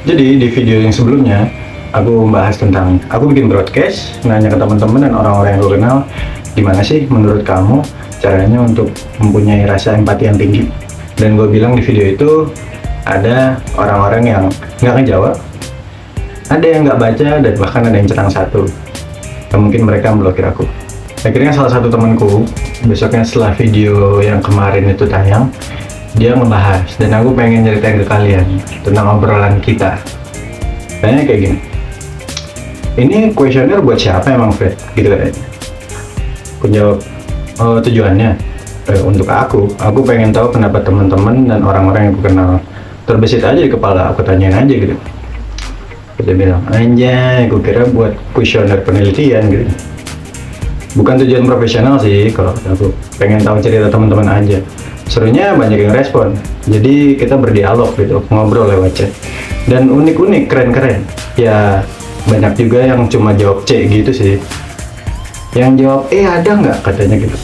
Jadi di video yang sebelumnya aku membahas tentang aku bikin broadcast, nanya ke teman-teman dan orang-orang yang gue kenal, gimana sih menurut kamu caranya untuk mempunyai rasa empati yang tinggi. Dan gue bilang di video itu ada orang-orang yang nggak ngejawab, ada yang nggak baca, dan bahkan ada yang centang satu. Dan mungkin mereka memblokir aku. Akhirnya salah satu temanku besoknya setelah video yang kemarin itu tayang, dia ngebahas, dan aku pengen ceritain ke kalian tentang obrolan kita. Kayaknya kayak gini, ini kuesioner buat siapa emang, Fred? Gitu katanya. Aku jawab, oh, tujuannya untuk aku pengen tahu pendapat teman-teman dan orang-orang yang aku kenal. Terbesit aja di kepala, aku tanyain aja gitu. Dia bilang, anjay, aku kira buat kuesioner penelitian gitu. Bukan tujuan profesional sih, kalau aku pengen tahu cerita teman-teman aja. Serunya banyak yang respon, jadi kita berdialog gitu, ngobrol lewat chat. Dan unik-unik, keren-keren. Ya banyak juga yang cuma jawab C gitu sih. Yang jawab ada nggak katanya gitu.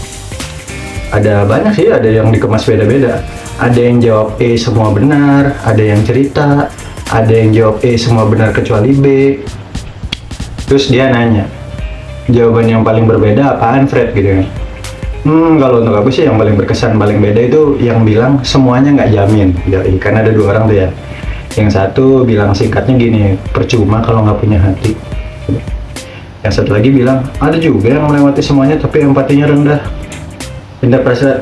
Ada banyak sih, ada yang dikemas beda-beda. Ada yang jawab semua benar, ada yang cerita, ada yang jawab semua benar kecuali B. Terus dia nanya, jawaban yang paling berbeda apaan, Fred, gitu kan. Kalau untuk aku sih yang paling berkesan, paling beda itu yang bilang semuanya nggak jamin. Jadi karena ada dua orang tuh ya. Yang satu bilang singkatnya gini, percuma kalau nggak punya hati. Yang satu lagi bilang, ada juga yang melewati semuanya tapi empatinya rendah.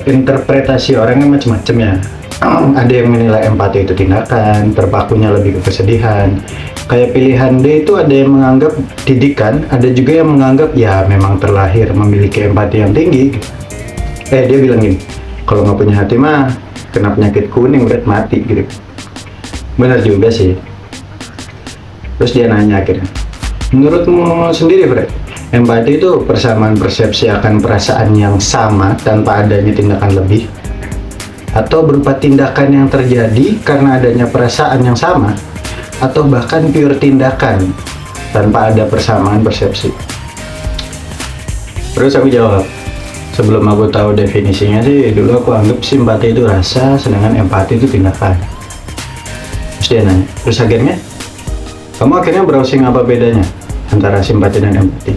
Interpretasi orangnya macam-macam ya. Ada yang menilai empati itu tindakan, terpakunya lebih ke kesedihan. Kayak pilihan D itu ada yang menganggap didikan, ada juga yang menganggap ya memang terlahir memiliki empati yang tinggi. Dia bilang gini, kalau nggak punya hati mah kena penyakit kuning, berat mati gitu. Benar juga sih. Terus dia nanya akhirnya, menurutmu sendiri, Fred, empati itu persamaan persepsi akan perasaan yang sama tanpa adanya tindakan lebih, atau berupa tindakan yang terjadi karena adanya perasaan yang sama, atau bahkan pure tindakan tanpa ada persamaan persepsi? Terus aku jawab, sebelum aku tahu definisinya sih, dulu aku anggap simpati itu rasa, sedangkan empati itu tindakan. Terus dia nanya, terus akhirnya kamu akhirnya browsing apa bedanya antara simpati dan empati?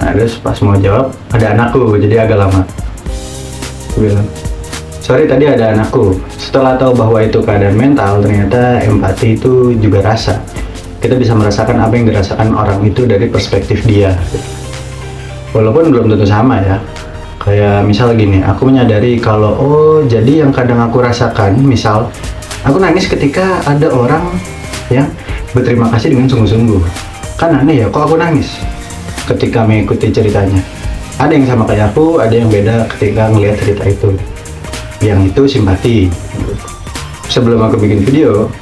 Nah, terus pas mau jawab, ada anakku, jadi agak lama. Aku bilang, sorry tadi ada anakku. Setelah tahu bahwa itu keadaan mental, ternyata empati itu juga rasa. Kita bisa merasakan apa yang dirasakan orang itu dari perspektif dia. Walaupun belum tentu sama ya. Kayak misal gini, aku menyadari kalau jadi yang kadang aku rasakan, misal aku nangis ketika ada orang yang berterima kasih dengan sungguh-sungguh. Kan aneh ya, kok aku nangis ketika mengikuti ceritanya. Ada yang sama kayak aku, ada yang beda ketika ngelihat cerita itu. Yang itu simpati. Sebelum aku bikin video,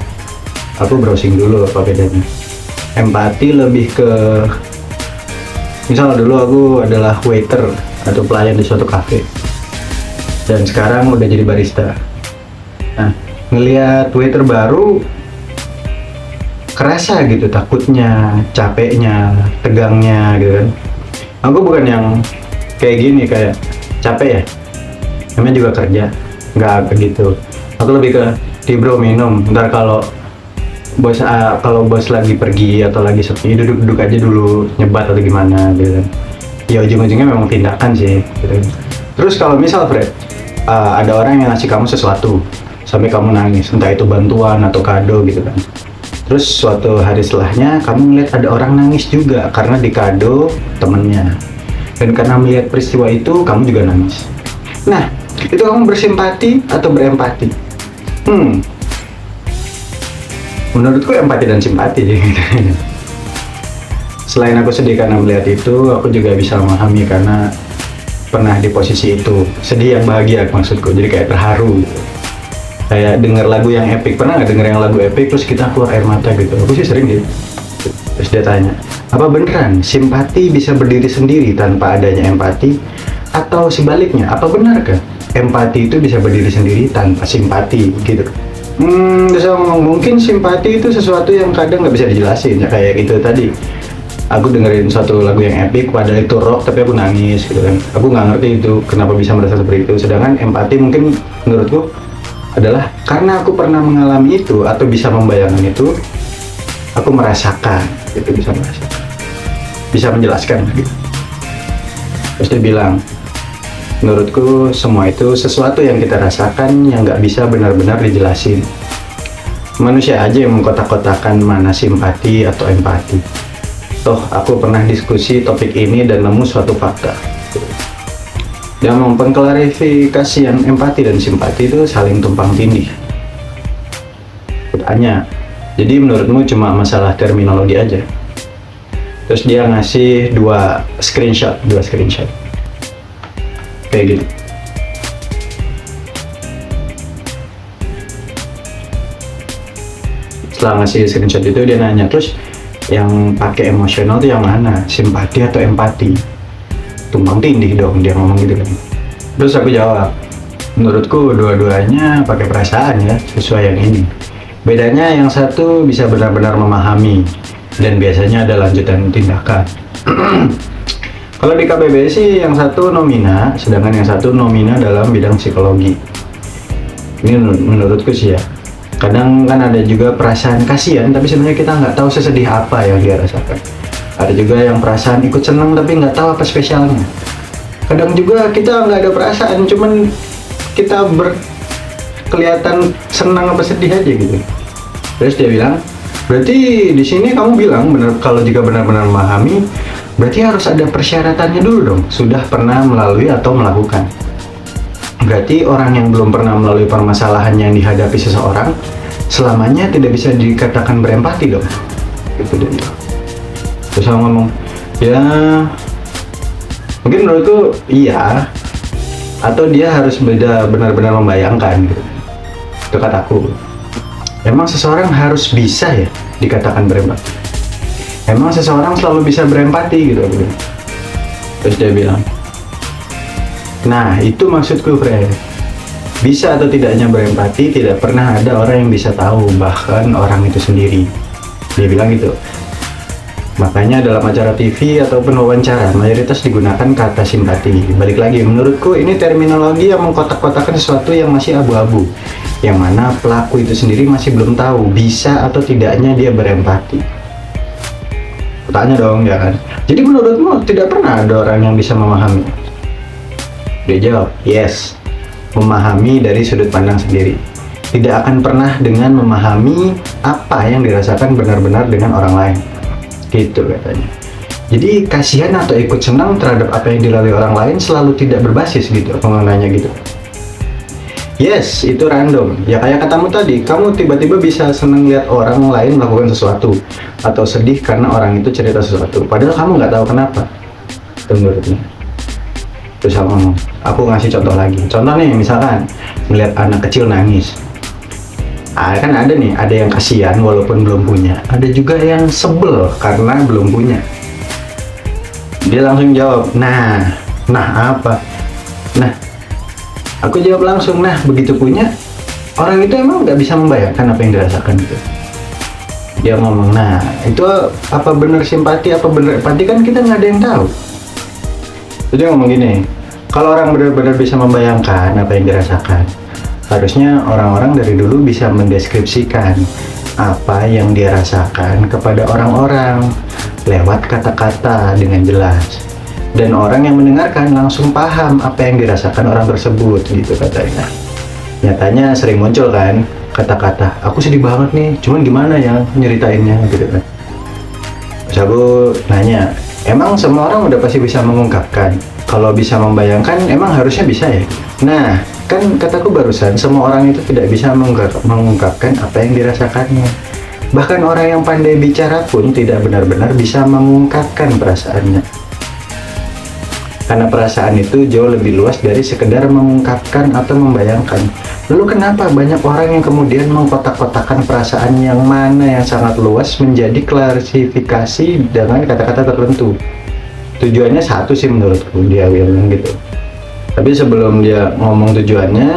aku browsing dulu apa bedanya. Empati lebih ke, misal dulu aku adalah waiter atau pelayan di suatu cafe, dan sekarang udah jadi barista. Nah, ngelihat waiter baru kerasa gitu, takutnya, capeknya, tegangnya gitu kan. Aku bukan yang kayak gini, kayak capek ya, namanya juga kerja, nggak begitu. Aku lebih ke, di bro minum, ntar kalau bos lagi pergi atau lagi sepi, duduk aja dulu, nyebat atau gimana gitu kan. Ya ujung-ujungnya memang tindakan sih gitu. Terus kalau misal, Fred, ada orang yang ngasih kamu sesuatu sampai kamu nangis, entah itu bantuan atau kado gitu kan. Terus suatu hari setelahnya kamu melihat ada orang nangis juga karena dikado temennya, dan karena melihat peristiwa itu kamu juga nangis. Nah, itu kamu bersimpati atau berempati? Menurutku empati dan simpati gitu. Selain aku sedih karena melihat itu, aku juga bisa memahami karena pernah di posisi itu. Sedih yang bahagia maksudku, jadi kayak terharu gitu. Kayak denger lagu yang epic, pernah nggak denger yang lagu epic terus kita keluar air mata gitu? Aku sih sering gitu. Terus dia tanya, apa beneran simpati bisa berdiri sendiri tanpa adanya empati? Atau sebaliknya, apa benarkah empati itu bisa berdiri sendiri tanpa simpati gitu? Bisa ngomong, mungkin simpati itu sesuatu yang kadang nggak bisa dijelasin ya, kayak gitu tadi. Aku dengerin suatu lagu yang epic, padahal itu rock, tapi aku nangis gitu kan. Aku nggak ngerti itu kenapa bisa merasa seperti itu. Sedangkan empati mungkin menurutku adalah karena aku pernah mengalami itu atau bisa membayangkan itu, aku merasakan, itu bisa menjelaskan gitu. Terus dia bilang, menurutku semua itu sesuatu yang kita rasakan yang nggak bisa benar-benar dijelasin. Manusia aja yang mengkotak-kotakan mana simpati atau empati. Toh aku pernah diskusi topik ini dan nemu suatu fakta. Dia mengklarifikasikan empati dan simpati itu saling tumpang tindih. Tanya, jadi menurutmu cuma masalah terminologi aja? Terus dia ngasih dua screenshot. Kayak gitu. Setelah ngasih screenshot itu dia nanya, terus yang pakai emosional tuh yang mana? Simpati atau empati? Tumpang tindih dong dia ngomong gitu kan. Terus aku jawab, menurutku dua-duanya pakai perasaan ya, sesuai yang ini. Bedanya yang satu bisa benar-benar memahami dan biasanya ada lanjutan tindakan. Kalau di KBBI sih yang satu nomina, sedangkan yang satu nomina dalam bidang psikologi. Ini menurutku sih ya. Kadang kan ada juga perasaan kasihan, tapi sebenarnya kita nggak tahu sesedih apa yang dia rasakan. Ada juga yang perasaan ikut senang tapi nggak tahu apa spesialnya. Kadang juga kita nggak ada perasaan, cuman kita kelihatan senang apa sedih aja gitu. Terus dia bilang, berarti di sini kamu bilang benar, kalau jika benar-benar memahami, berarti harus ada persyaratannya dulu dong. Sudah pernah melalui atau melakukan. Berarti orang yang belum pernah melalui permasalahan yang dihadapi seseorang selamanya tidak bisa dikatakan berempati dong. Gitu dia. Terus aku ngomong, ya mungkin menurutku iya, atau dia harus benar-benar membayangkan gitu. Itu kataku. Emang seseorang harus bisa ya dikatakan berempati? Emang seseorang selalu bisa berempati gitu. Terus dia bilang, nah itu maksudku Fred. Bisa atau tidaknya berempati tidak pernah ada orang yang bisa tahu, bahkan orang itu sendiri. Dia bilang gitu. Makanya dalam acara TV ataupun wawancara mayoritas digunakan kata simpati. Balik lagi, menurutku ini terminologi yang mengkotak-kotakan sesuatu yang masih abu-abu, yang mana pelaku itu sendiri masih belum tahu bisa atau tidaknya dia berempati. Tanya dong ya kan. Jadi menurutmu tidak pernah ada orang yang bisa memahami? Dia jawab, yes. Memahami dari sudut pandang sendiri. Tidak akan pernah dengan memahami apa yang dirasakan benar-benar dengan orang lain. Gitu katanya. Jadi kasihan atau ikut senang terhadap apa yang dilalui orang lain selalu tidak berbasis gitu pengenanya gitu. Yes, itu random. Ya kayak katamu tadi, kamu tiba-tiba bisa senang lihat orang lain melakukan sesuatu atau sedih karena orang itu cerita sesuatu, padahal kamu nggak tahu kenapa. Menurutnya. Terus aku ngasih contoh lagi. Contoh nih, misalkan melihat anak kecil nangis. Kan ada nih, ada yang kasihan walaupun belum punya. Ada juga yang sebel karena belum punya. Dia langsung jawab, nah apa? Nah, aku jawab langsung, nah begitu punya, orang itu emang nggak bisa membayangkan apa yang dirasakan gitu. Dia ngomong, nah itu apa benar simpati, apa benar empati, kan kita nggak ada yang tahu. Jadi ngomong gini, kalau orang benar-benar bisa membayangkan apa yang dirasakan, harusnya orang-orang dari dulu bisa mendeskripsikan apa yang dia rasakan kepada orang-orang lewat kata-kata dengan jelas. Dan orang yang mendengarkan langsung paham apa yang dirasakan orang tersebut gitu katanya. Nyatanya sering muncul kan kata-kata, aku sedih banget nih, cuman gimana ya nyeritainnya gitu kan. Terus aku nanya, emang semua orang udah pasti bisa mengungkapkan? Kalau bisa membayangkan, emang harusnya bisa ya? Nah, kan kataku barusan, semua orang itu tidak bisa mengungkapkan apa yang dirasakannya. Bahkan orang yang pandai bicara pun tidak benar-benar bisa mengungkapkan perasaannya. Karena perasaan itu jauh lebih luas dari sekedar mengungkapkan atau membayangkan. Lalu kenapa banyak orang yang kemudian mengkotak-kotakan perasaan yang mana yang sangat luas menjadi klasifikasi dengan kata-kata tertentu? Tujuannya satu sih menurutku, dia bilang gitu. Tapi sebelum dia ngomong tujuannya,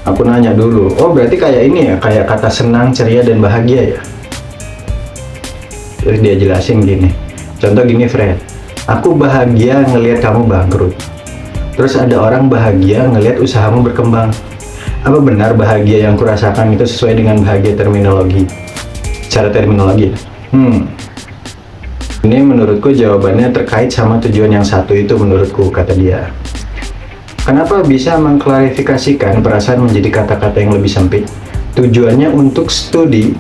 aku nanya dulu, oh berarti kayak ini ya, kayak kata senang, ceria, dan bahagia ya? Terus dia jelasin gini, contoh gini Fred, aku bahagia ngelihat kamu bangkrut. Terus ada orang bahagia ngelihat usahamu berkembang. Apa benar bahagia yang kurasakan itu sesuai dengan bahagia terminologi? Secara terminologi. Ini menurutku jawabannya terkait sama tujuan yang satu itu menurutku, kata dia. Kenapa bisa mengklarifikasikan perasaan menjadi kata-kata yang lebih sempit? Tujuannya untuk studi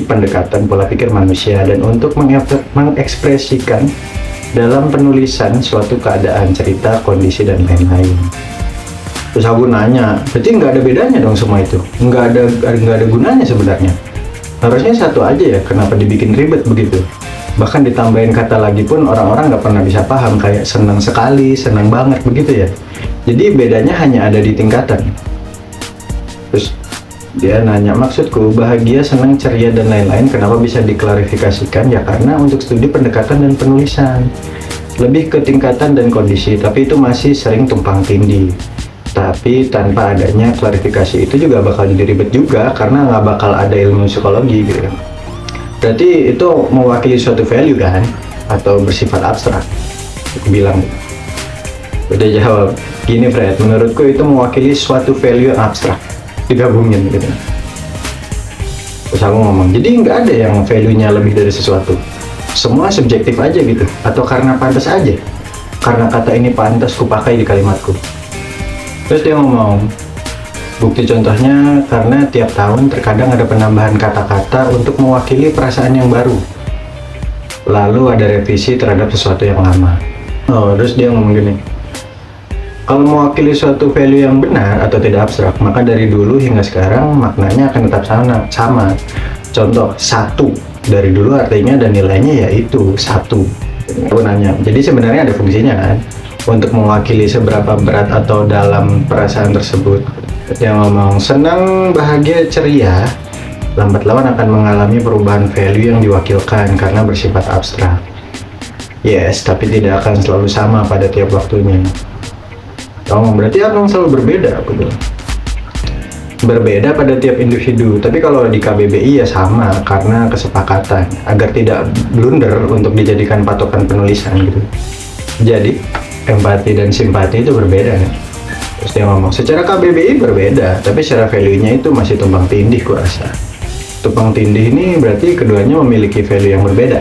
pendekatan pola pikir manusia dan untuk mengekspresikan dalam penulisan suatu keadaan, cerita, kondisi, dan lain-lain. Terus aku nanya, berarti nggak ada bedanya dong semua itu? Nggak ada gunanya sebenarnya. Harusnya satu aja ya, kenapa dibikin ribet begitu? Bahkan ditambahin kata lagi pun orang-orang nggak pernah bisa paham, kayak senang sekali, senang banget begitu ya. Jadi bedanya hanya ada di tingkatan. Terus dia nanya, maksudku bahagia, senang, ceria, dan lain-lain kenapa bisa diklarifikasikan? Ya karena untuk studi pendekatan dan penulisan. Lebih ke tingkatan dan kondisi, tapi itu masih sering tumpang tindih. Tapi tanpa adanya klarifikasi itu juga bakal jadi ribet juga, karena nggak bakal ada ilmu psikologi gitu kan. Berarti itu mewakili suatu value kan, atau bersifat abstrak. Aku bilang udah jawab gini, Fred, menurutku itu mewakili suatu value yang abstrak digabungin gitu. Terus aku ngomong, jadi nggak ada yang value-nya lebih dari sesuatu, semua subjektif aja gitu, atau karena pantas aja, karena kata ini pantas kupakai di kalimatku. Terus dia ngomong, bukti contohnya karena tiap tahun terkadang ada penambahan kata-kata untuk mewakili perasaan yang baru, lalu ada revisi terhadap sesuatu yang lama. Terus dia ngomong gini, kalau mewakili suatu value yang benar atau tidak abstrak, maka dari dulu hingga sekarang maknanya akan tetap sama. Contoh, satu dari dulu artinya dan nilainya yaitu satu. Aku nanya, jadi sebenarnya ada fungsinya kan untuk mewakili seberapa berat atau dalam perasaan tersebut. Yang ngomong senang, bahagia, ceria, lambat laun akan mengalami perubahan value yang diwakilkan karena bersifat abstrak. Yes, tapi tidak akan selalu sama pada tiap waktunya. Berarti akan selalu berbeda, betul? Berbeda pada tiap individu, tapi kalau di KBBI ya sama karena kesepakatan agar tidak blunder untuk dijadikan patokan penulisan gitu. Jadi empati dan simpati itu berbeda kan? Terus dia ngomong, secara KBBI berbeda, tapi secara value-nya itu masih tumpang tindih gua rasa. Tumpang tindih ini berarti keduanya memiliki value yang berbeda.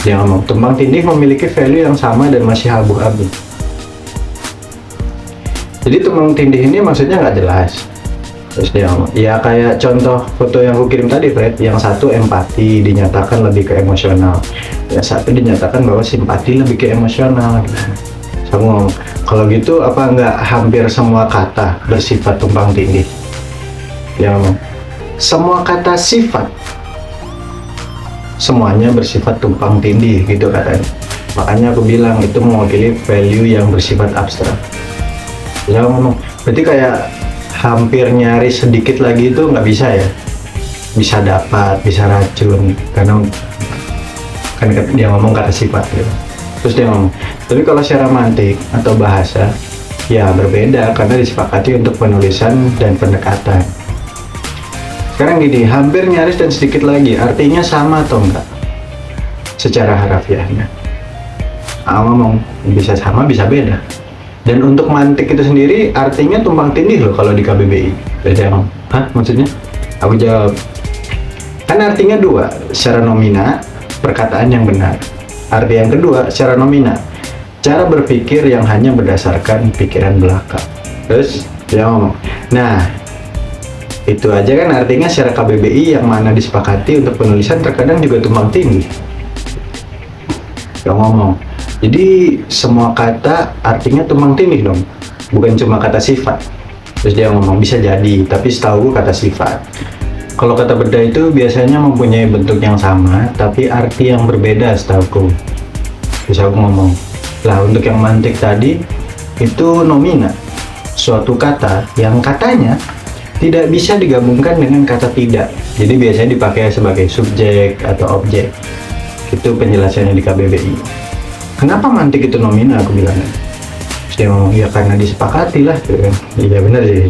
Dia ngomong, tumpang tindih memiliki value yang sama dan masih abu-abu. Jadi tumpang tindih ini maksudnya nggak jelas. Terus dia ngomong, ya kayak contoh foto yang aku kirim tadi, Fred, yang satu empati dinyatakan lebih ke emosional, yang satu dinyatakan bahwa simpati lebih ke emosional gitu. Saya ngomong, kalau gitu apa nggak hampir semua kata bersifat tumpang tindih? Dia ngomong, semua kata sifat semuanya bersifat tumpang tindih gitu katanya. Makanya aku bilang itu mewakili value yang bersifat abstrak. Dia ngomong, berarti kayak hampir nyaris sedikit lagi itu nggak bisa ya, bisa dapat, bisa racun, karena kan dia ngomong kata sifat gitu. Terus dia ngomong, tapi kalau secara mantik atau bahasa ya berbeda karena disepakati untuk penulisan dan pendekatan. Sekarang gini, hampir, nyaris, dan sedikit lagi artinya sama atau enggak secara harafiahnya? Ngomong bisa sama bisa beda. Dan untuk mantik itu sendiri artinya tumpang tindih loh kalau di KBBI. Jadi ngomong, hah maksudnya? Aku jawab, kan artinya dua, secara nomina perkataan yang benar. Arti yang kedua secara nomina, cara berpikir yang hanya berdasarkan pikiran belaka. Terus dia ngomong, nah itu aja kan artinya secara KBBI yang mana disepakati untuk penulisan terkadang juga tumpang tindih. Dia ngomong, jadi semua kata artinya tumpang tindih dong, bukan cuma kata sifat. Terus dia ngomong, bisa jadi, tapi setahu gue kata sifat. Kalau kata beda itu biasanya mempunyai bentuk yang sama, tapi arti yang berbeda setahuku. Terus aku ngomong, lah untuk yang mantik tadi, itu nomina, suatu kata yang katanya tidak bisa digabungkan dengan kata tidak. Jadi biasanya dipakai sebagai subjek atau objek. Itu penjelasannya di KBBI. Kenapa mantik itu nomina, aku bilang. Terus dia ngomong, ya karena disepakati lah. Iya benar sih.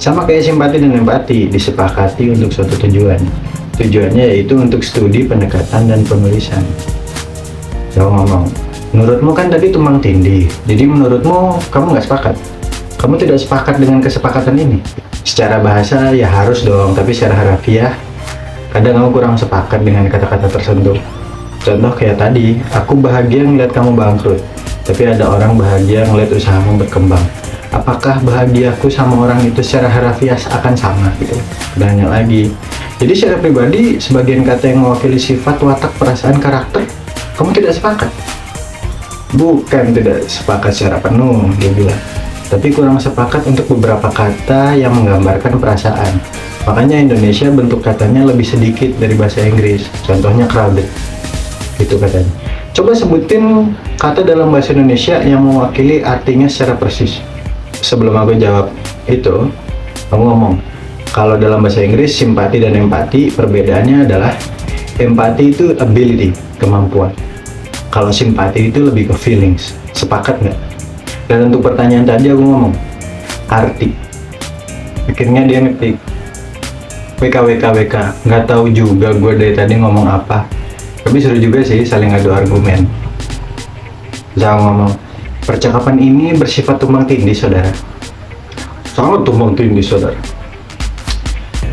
Sama kayak simpati dan empati, disepakati untuk suatu tujuan. Tujuannya yaitu untuk studi, pendekatan, dan penulisan. Dia ngomong, menurutmu kan tadi tumpang tindih, jadi menurutmu kamu nggak sepakat? Kamu tidak sepakat dengan kesepakatan ini? Secara bahasa ya harus dong, tapi secara harafiah kadang aku kurang sepakat dengan kata-kata tertentu. Contoh kayak tadi, aku bahagia ngeliat kamu bangkrut, tapi ada orang bahagia ngeliat usahamu berkembang. Apakah bahagiaku sama orang itu secara harafiah akan sama gitu? Banyak lagi. Jadi secara pribadi, sebagian kata yang mewakili sifat, watak, perasaan, karakter, kamu tidak sepakat. Bukan tidak sepakat secara penuh, dia bilang, tapi kurang sepakat untuk beberapa kata yang menggambarkan perasaan. Makanya Indonesia bentuk katanya lebih sedikit dari bahasa Inggris. Contohnya crowded, itu katanya. Coba sebutin kata dalam bahasa Indonesia yang mewakili artinya secara persis. Sebelum aku jawab itu, aku ngomong, kalau dalam bahasa Inggris simpati dan empati perbedaannya adalah empati itu ability, kemampuan. Kalau simpati itu lebih ke feelings. Sepakat nggak? Dan untuk pertanyaan tadi aku ngomong arti. Akhirnya dia ngetik WKWKWK. Nggak tahu juga gue dari tadi ngomong apa. Tapi seru juga sih saling adu argumen. Saya ngomong, percakapan ini bersifat tumpang tindih, saudara. Sangat tumpang tindih, saudara.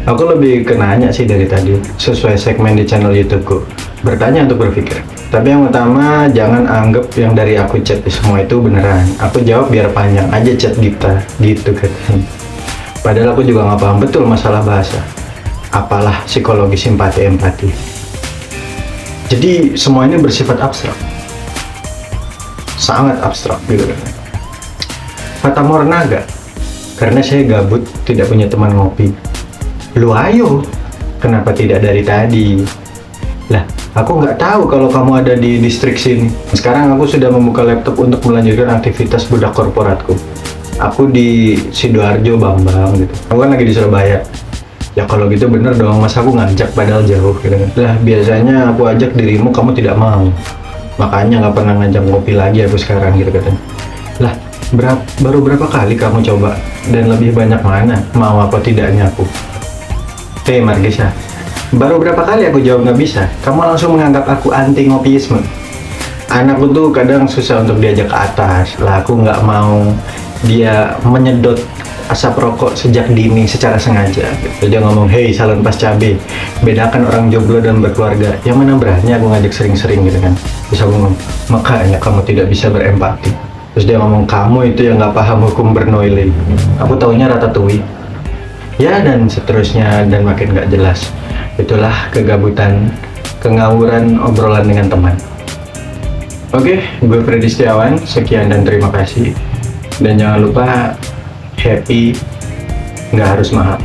Aku lebih kenanya sih dari tadi, sesuai segmen di channel YouTubeku. Bertanya untuk berpikir. Tapi yang utama, jangan anggap yang dari aku chat semua itu beneran. Aku jawab biar panjang aja chat kita, gitu katanya. Padahal aku juga nggak paham betul masalah bahasa. Apalah psikologi simpati empati. Jadi semua ini bersifat abstrak. Sangat abstrak gitu kan. Fata Morgana gak? Karena saya gabut, tidak punya teman ngopi. Lu ayo, kenapa tidak dari tadi? Lah, aku nggak tahu kalau kamu ada di distrik sini. Sekarang aku sudah membuka laptop untuk melanjutkan aktivitas budak korporatku. Aku di Sidoarjo, Bambang gitu. Aku kan lagi di Surabaya. Ya kalau gitu bener dong, masa aku ngajak padahal jauh gitu kan. Lah, biasanya aku ajak dirimu, kamu tidak mau. Makanya nggak pernah ngajak ngopi lagi aku sekarang gitu katanya. Lah, baru berapa kali kamu coba? Dan lebih banyak mana? Mau apa tidaknya aku? Margisa, baru berapa kali aku jawab nggak bisa, kamu langsung menganggap aku anti ngopiisme. Anakku tuh kadang susah untuk diajak ke atas, lah aku nggak mau dia menyedot asap rokok sejak dini secara sengaja. Dia ngomong, hey salon pas cabe, bedakan orang jomblo dan berkeluarga, yang mana berani aku ngajak sering-sering gitu kan. Terus aku ngomong, makanya kamu tidak bisa berempati. Terus dia ngomong, kamu itu yang nggak paham hukum Bernoulli. Aku taunya Ratatouille. Ya dan seterusnya dan makin gak jelas. Itulah kegabutan, kengawuran obrolan dengan teman. Oke, gue Freddy Setiawan, sekian dan terima kasih. Dan jangan lupa happy, gak harus mahal.